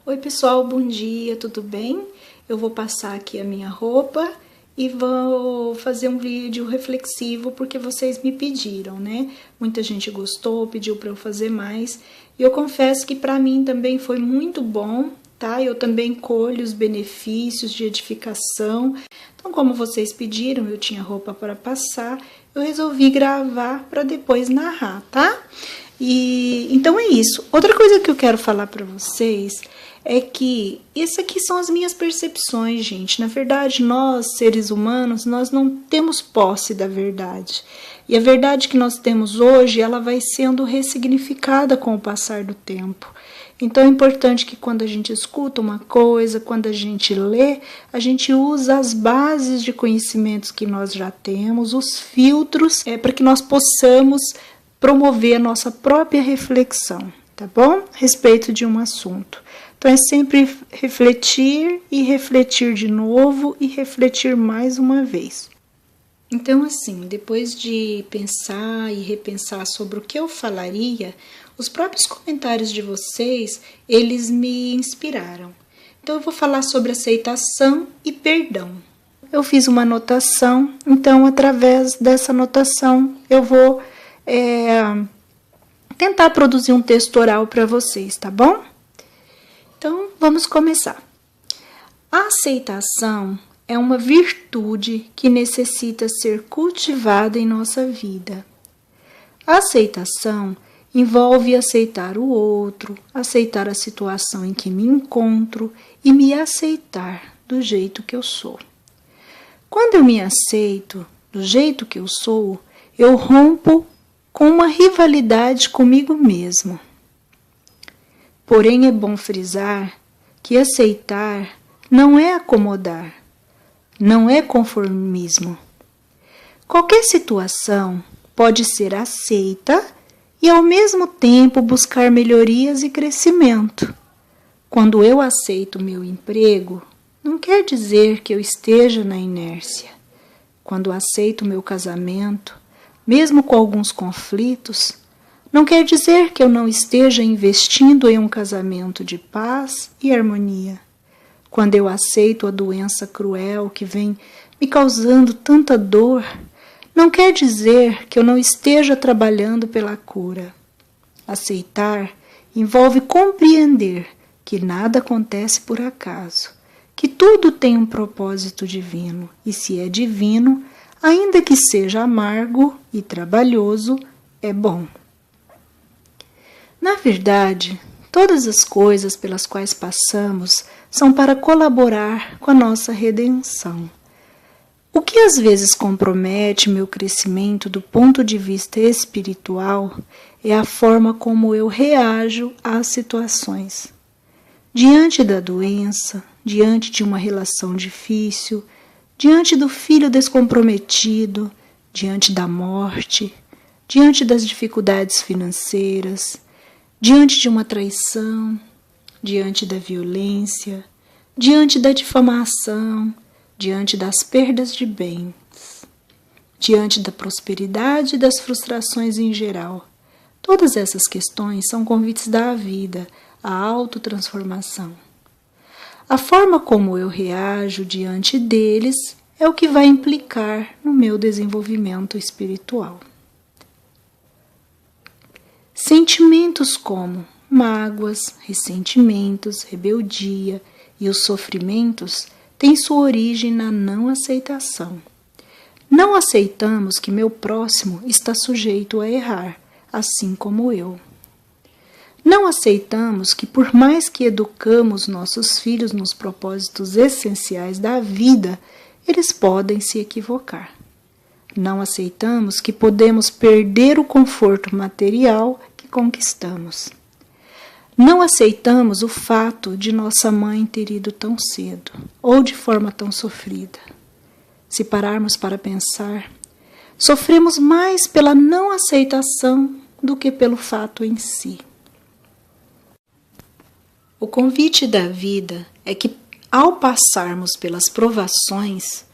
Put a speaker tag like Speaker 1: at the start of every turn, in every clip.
Speaker 1: Oi pessoal, bom dia, tudo bem? Eu vou passar aqui a minha roupa e vou fazer um vídeo reflexivo porque vocês me pediram, né? Muita gente gostou, pediu para eu fazer mais. E eu confesso que para mim também foi muito bom, tá? Eu também colho os benefícios de edificação. Então, como vocês pediram, eu tinha roupa para passar, eu resolvi gravar para depois narrar, tá? Então é isso. Outra coisa que eu quero falar para vocês é que isso aqui são as minhas percepções, gente. Na verdade, nós, seres humanos, nós não temos posse da verdade. E a verdade que nós temos hoje, ela vai sendo ressignificada com o passar do tempo. Então é importante que quando a gente escuta uma coisa, quando a gente lê, a gente usa as bases de conhecimentos que nós já temos, os filtros, para que nós possamos promover a nossa própria reflexão, tá bom? A respeito de um assunto. Então é sempre refletir e refletir de novo e refletir mais uma vez. Então assim, depois de pensar e repensar sobre o que eu falaria, os próprios comentários de vocês, eles me inspiraram. Então eu vou falar sobre aceitação e perdão. Eu fiz uma anotação, então através dessa anotação eu vou tentar produzir um texto oral para vocês, tá bom? Então, vamos começar. A aceitação é uma virtude que necessita ser cultivada em nossa vida. A aceitação envolve aceitar o outro, aceitar a situação em que me encontro e me aceitar do jeito que eu sou. Quando eu me aceito do jeito que eu sou, eu rompo com uma rivalidade comigo mesmo. Porém, é bom frisar que aceitar não é acomodar, não é conformismo. Qualquer situação pode ser aceita e, ao mesmo tempo, buscar melhorias e crescimento. Quando eu aceito meu emprego, não quer dizer que eu esteja na inércia. Quando aceito meu casamento, mesmo com alguns conflitos, não quer dizer que eu não esteja investindo em um casamento de paz e harmonia. Quando eu aceito a doença cruel que vem me causando tanta dor, não quer dizer que eu não esteja trabalhando pela cura. Aceitar envolve compreender que nada acontece por acaso, que tudo tem um propósito divino, e se é divino, ainda que seja amargo e trabalhoso, é bom. Na verdade, todas as coisas pelas quais passamos são para colaborar com a nossa redenção. O que às vezes compromete meu crescimento do ponto de vista espiritual é a forma como eu reajo às situações. Diante da doença, diante de uma relação difícil, diante do filho descomprometido, diante da morte, diante das dificuldades financeiras, diante de uma traição, diante da violência, diante da difamação, diante das perdas de bens, diante da prosperidade e das frustrações em geral. Todas essas questões são convites da vida, à autotransformação. A forma como eu reajo diante deles é o que vai implicar no meu desenvolvimento espiritual. Sentimentos como mágoas, ressentimentos, rebeldia e os sofrimentos têm sua origem na não aceitação. Não aceitamos que meu próximo está sujeito a errar, assim como eu. Não aceitamos que, por mais que educamos nossos filhos nos propósitos essenciais da vida, eles podem se equivocar. Não aceitamos que podemos perder o conforto material que conquistamos. Não aceitamos o fato de nossa mãe ter ido tão cedo, ou de forma tão sofrida. Se pararmos para pensar, sofremos mais pela não aceitação do que pelo fato em si. O convite da vida é que, ao passarmos pelas provações,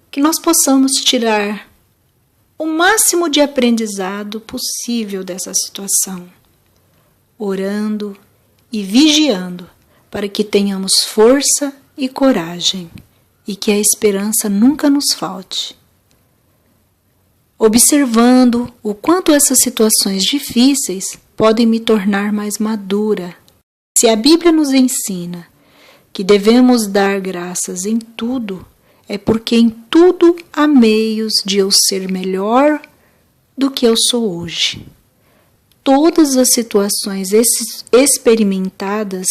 Speaker 1: que nós possamos tirar o máximo de aprendizado possível dessa situação, orando e vigiando para que tenhamos força e coragem e que a esperança nunca nos falte. Observando o quanto essas situações difíceis podem me tornar mais madura. Se a Bíblia nos ensina que devemos dar graças em tudo, é porque em tudo há meios de eu ser melhor do que eu sou hoje. Todas as situações experimentadas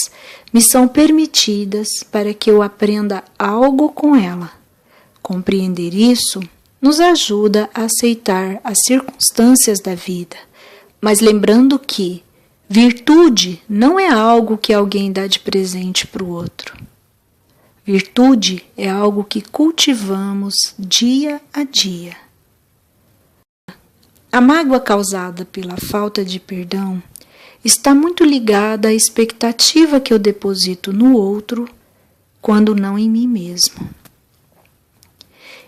Speaker 1: me são permitidas para que eu aprenda algo com ela. Compreender isso nos ajuda a aceitar as circunstâncias da vida, mas lembrando que virtude não é algo que alguém dá de presente para o outro. Virtude é algo que cultivamos dia a dia. A mágoa causada pela falta de perdão está muito ligada à expectativa que eu deposito no outro, quando não em mim mesmo.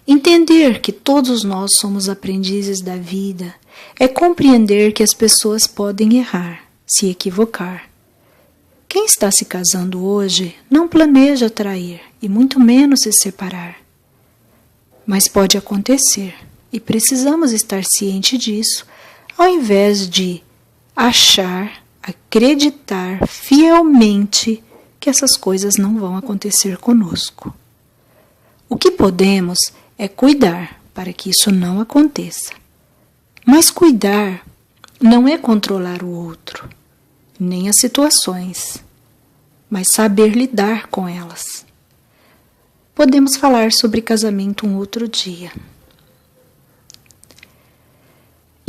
Speaker 1: Entender que todos nós somos aprendizes da vida é compreender que as pessoas podem errar, se equivocar. Quem está se casando hoje não planeja trair e muito menos se separar. Mas pode acontecer e precisamos estar cientes disso, ao invés de achar, acreditar fielmente que essas coisas não vão acontecer conosco. O que podemos é cuidar para que isso não aconteça. Mas cuidar não é controlar o outro, nem as situações, mas saber lidar com elas. Podemos falar sobre casamento um outro dia.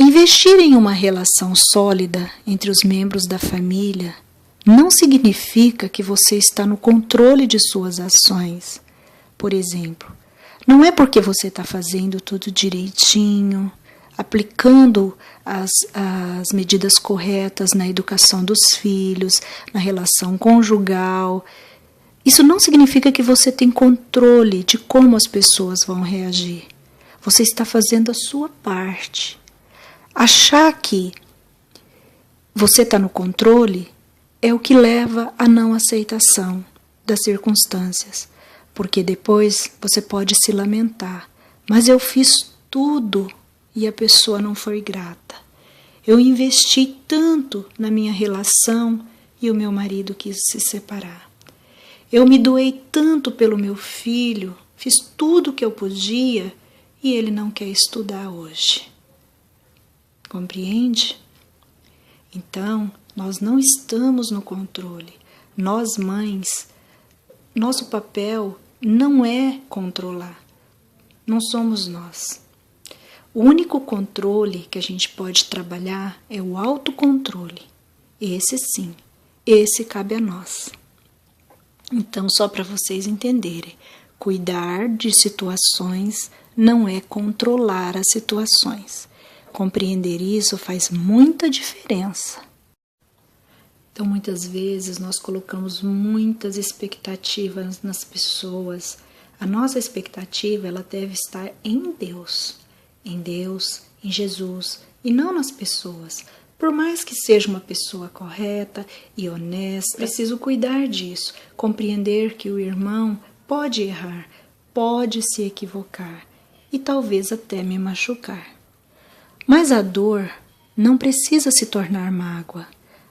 Speaker 1: Investir em uma relação sólida entre os membros da família não significa que você está no controle de suas ações. Por exemplo, não é porque você está fazendo tudo direitinho, aplicando as medidas corretas na educação dos filhos, na relação conjugal. Isso não significa que você tem controle de como as pessoas vão reagir. Você está fazendo a sua parte. Achar que você está no controle é o que leva à não aceitação das circunstâncias, porque depois você pode se lamentar. Mas eu fiz tudo e a pessoa não foi grata. Eu investi tanto na minha relação e o meu marido quis se separar. Eu me doei tanto pelo meu filho, fiz tudo o que eu podia e ele não quer estudar hoje. Compreende? Então, nós não estamos no controle. Nós, mães, nosso papel não é controlar. Não somos nós. O único controle que a gente pode trabalhar é o autocontrole. Esse sim, esse cabe a nós. Então, só para vocês entenderem, cuidar de situações não é controlar as situações. Compreender isso faz muita diferença. Então, muitas vezes, nós colocamos muitas expectativas nas pessoas. A nossa expectativa, ela deve estar em Deus, em Jesus, e não nas pessoas. Por mais que seja uma pessoa correta e honesta, preciso cuidar disso, compreender que o irmão pode errar, pode se equivocar e talvez até me machucar. Mas a dor não precisa se tornar mágoa.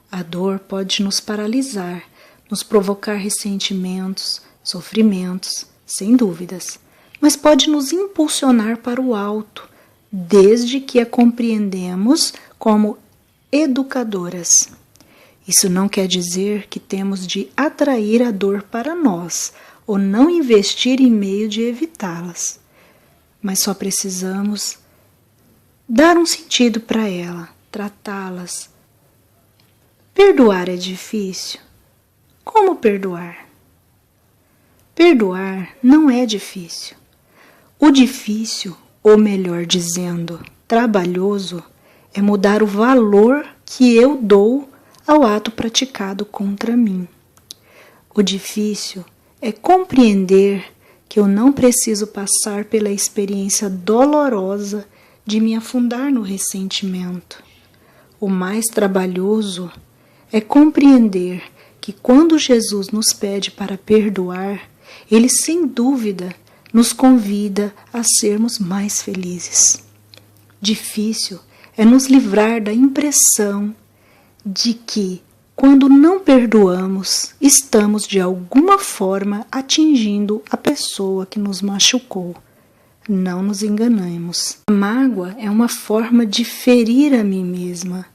Speaker 1: A dor pode nos paralisar, nos provocar ressentimentos, sofrimentos, sem dúvidas, mas pode nos impulsionar para o alto, desde que a compreendemos como educadoras. Isso não quer dizer que temos de atrair a dor para nós ou não investir em meio de evitá-las, mas só precisamos dar um sentido para ela, tratá-las. Perdoar é difícil? Como perdoar? Perdoar não é difícil. O difícil, ou melhor dizendo, trabalhoso, é mudar o valor que eu dou ao ato praticado contra mim. O difícil é compreender que eu não preciso passar pela experiência dolorosa de me afundar no ressentimento. O mais trabalhoso é compreender que quando Jesus nos pede para perdoar, Ele sem dúvida nos convida a sermos mais felizes. Difícil é nos livrar da impressão de que, quando não perdoamos, estamos de alguma forma atingindo a pessoa que nos machucou. Não nos enganemos. A mágoa é uma forma de ferir a mim mesma.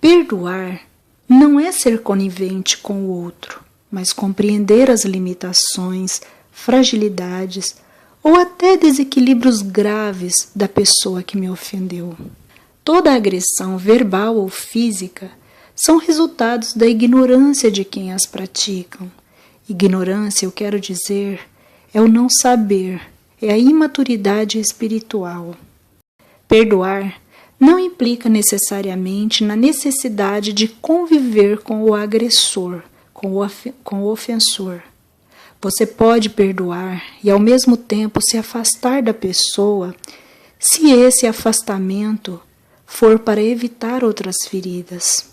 Speaker 1: Perdoar não é ser conivente com o outro, mas compreender as limitações, fragilidades ou até desequilíbrios graves da pessoa que me ofendeu. Toda agressão verbal ou física são resultados da ignorância de quem as praticam. Ignorância, eu quero dizer, é o não saber, é a imaturidade espiritual. Perdoar não implica necessariamente na necessidade de conviver com o agressor, com o ofensor. Você pode perdoar e ao mesmo tempo se afastar da pessoa, se esse afastamento for para evitar outras feridas.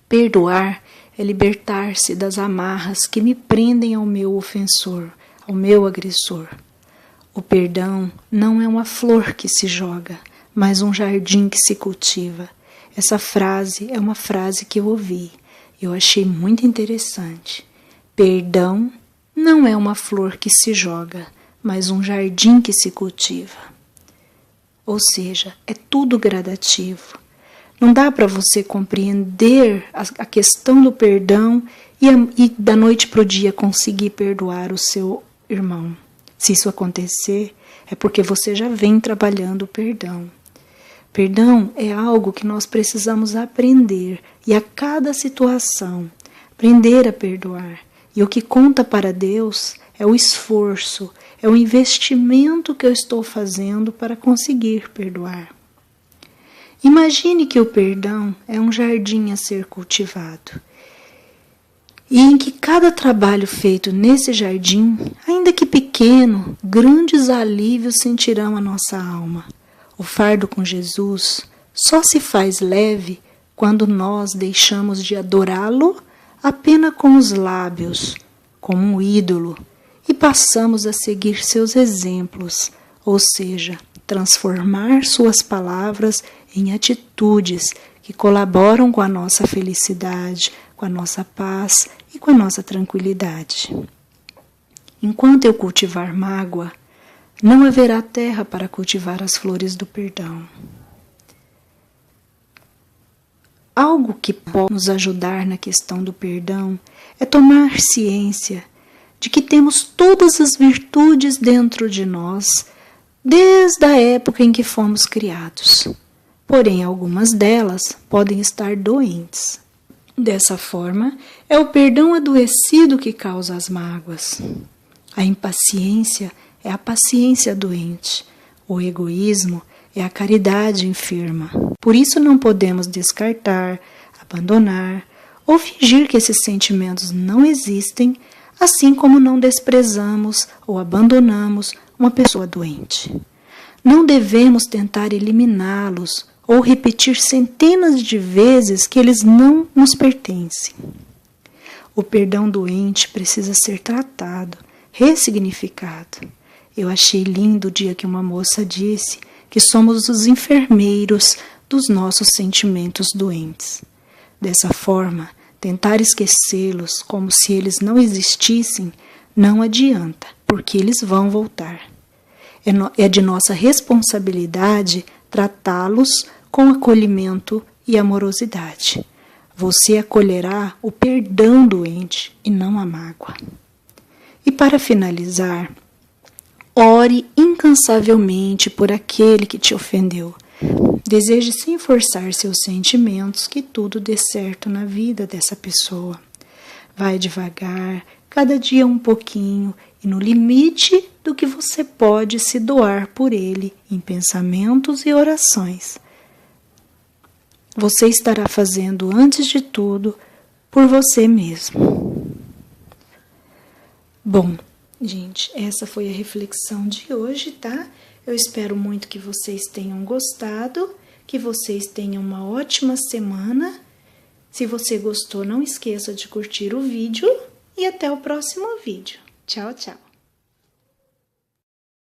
Speaker 1: Perdoar é libertar-se das amarras que me prendem ao meu ofensor, ao meu agressor. O perdão não é uma flor que se joga, mas um jardim que se cultiva. Essa frase é uma frase que eu ouvi e eu achei muito interessante. Perdão não é uma flor que se joga, mas um jardim que se cultiva. Ou seja, é tudo gradativo. Não dá para você compreender a questão do perdão e da noite para o dia conseguir perdoar o seu irmão. Se isso acontecer, é porque você já vem trabalhando o perdão. Perdão é algo que nós precisamos aprender e a cada situação, aprender a perdoar. E o que conta para Deus é o esforço, é o investimento que eu estou fazendo para conseguir perdoar. Imagine que o perdão é um jardim a ser cultivado e em que cada trabalho feito nesse jardim, ainda que pequeno, grandes alívios sentirão a nossa alma. O fardo com Jesus só se faz leve quando nós deixamos de adorá-lo apenas com os lábios, como um ídolo, e passamos a seguir seus exemplos, ou seja, transformar suas palavras em atitudes que colaboram com a nossa felicidade, com a nossa paz e com a nossa tranquilidade. Enquanto eu cultivar mágoa, não haverá terra para cultivar as flores do perdão. Algo que pode nos ajudar na questão do perdão é tomar ciência de que temos todas as virtudes dentro de nós desde a época em que fomos criados. Porém, algumas delas podem estar doentes. Dessa forma, é o perdão adoecido que causa as mágoas. A impaciência é a paciência doente. O egoísmo é a caridade enferma. Por isso não podemos descartar, abandonar ou fingir que esses sentimentos não existem, assim como não desprezamos ou abandonamos uma pessoa doente. Não devemos tentar eliminá-los ou repetir centenas de vezes que eles não nos pertencem. O perdão doente precisa ser tratado, ressignificado. Eu achei lindo o dia que uma moça disse que somos os enfermeiros dos nossos sentimentos doentes. Dessa forma, tentar esquecê-los como se eles não existissem não adianta, porque eles vão voltar. É de nossa responsabilidade tratá-los com acolhimento e amorosidade. Você acolherá o perdão doente e não a mágoa. E para finalizar, ore incansavelmente por aquele que te ofendeu. Deseje sem forçar seus sentimentos que tudo dê certo na vida dessa pessoa. Vai devagar, cada dia um pouquinho e no limite do que você pode se doar por ele em pensamentos e orações. Você estará fazendo, antes de tudo, por você mesmo. Bom, gente, essa foi a reflexão de hoje, tá? Eu espero muito que vocês tenham gostado, que vocês tenham uma ótima semana Se você gostou, não esqueça de curtir o vídeo e até o próximo vídeo. Tchau, tchau!